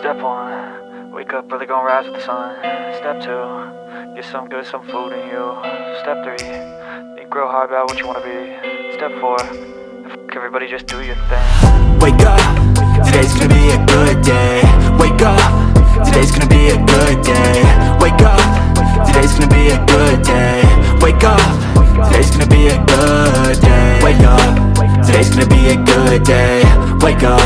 Step 1, wake up early, gonna rise with the sun. Step 2, get some good, some food in you. Step 3, think real hard about what you wanna be. Step 4, everybody just do your thing. Wake up, today's gonna be a good day. Wake up, today's gonna be a good day. Wake up, today's gonna be a good day. Wake up, today's gonna be a good day. Wake up, today's gonna be a good day. Wake up,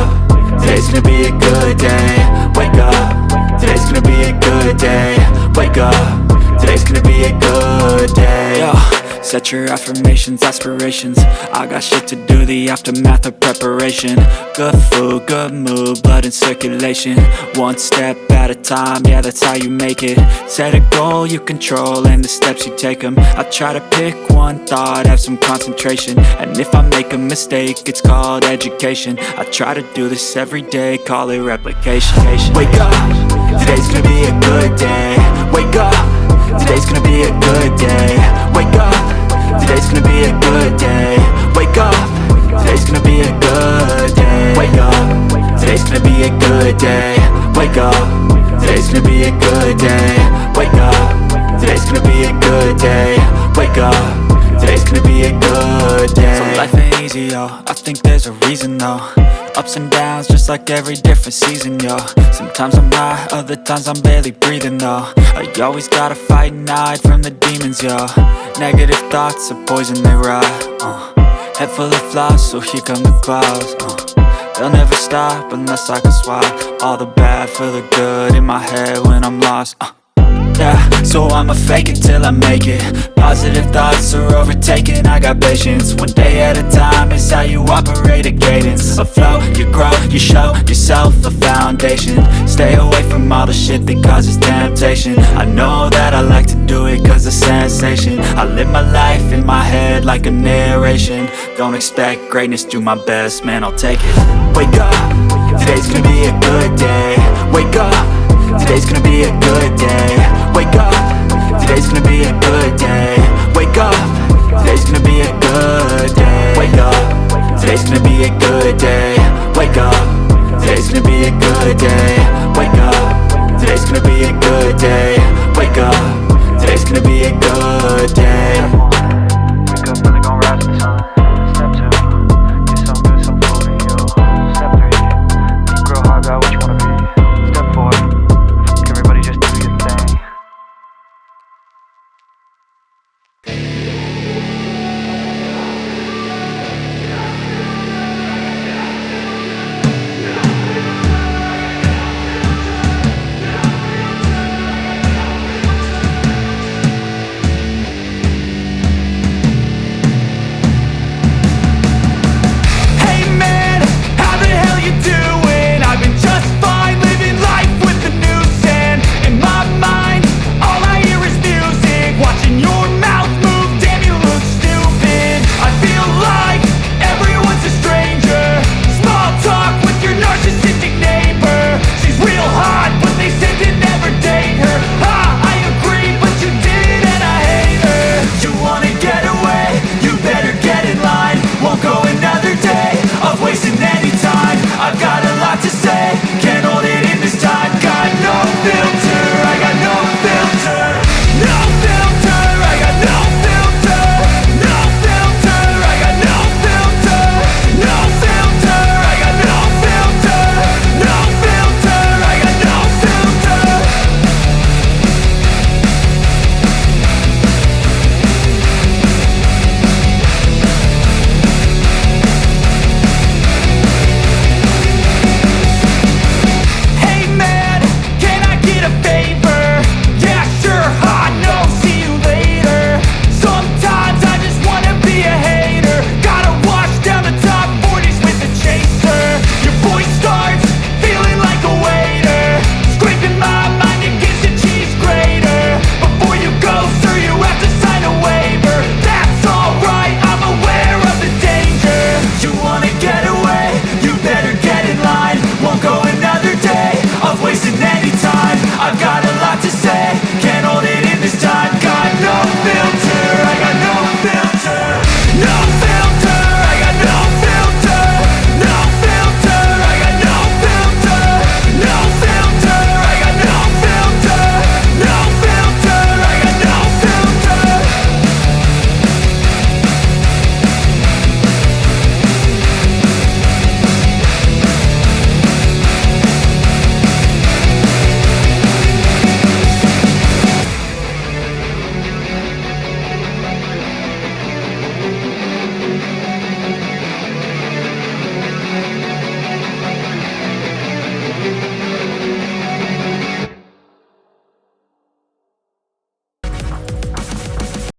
today's gonna be a good day. Wake up, today's gonna be a good day. Wake up, today's gonna be a good day. Yo, set your affirmations, aspirations. I got shit to do, the aftermath of preparation. Good food, good mood, blood in circulation. One step at a time, yeah, that's how you make it. Set a goal you control and the steps you take them. I try to pick one thought, have some concentration. And if I make a mistake, it's called education. I try to do this every day, call it replication. Wake up, today's gonna be a good day. Wake up, today's gonna be a good day. Wake up, today's gonna be a good day. Wake up, today's gonna be a good day. Wake up, today's gonna be a good day. Wake up, today's gonna be a good day. Wake up, today's gonna be a good day. Wake up, today's gonna be a good day. So life ain't easy, yo, I think there's a reason though. Ups and downs, just like every different season, yo. Sometimes I'm high, other times I'm barely breathing, though. I always gotta fight and hide from the demons, yo. Negative thoughts are poison, they rot. Head full of flies, so here come the clouds. They'll never stop unless I can swap all the bad for the good in my head when I'm lost. Yeah, so I'ma fake it till I make it. Positive thoughts are overtaken, I got patience. One day at a time is how you operate a cadence. A flow, you grow, you show yourself a foundation. Stay away from all the shit that causes temptation. I know that I like to do it cause it's sensation. I live my life in my head like a narration. Don't expect greatness, do my best, man, I'll take it. Wake up, today's gonna be a good day. Wake up, today's gonna be a good day. Wake up, today's gonna be a good day. Wake up, today's gonna be a good day. Wake up, today's gonna be a good day. Wake up, today's gonna be a good day.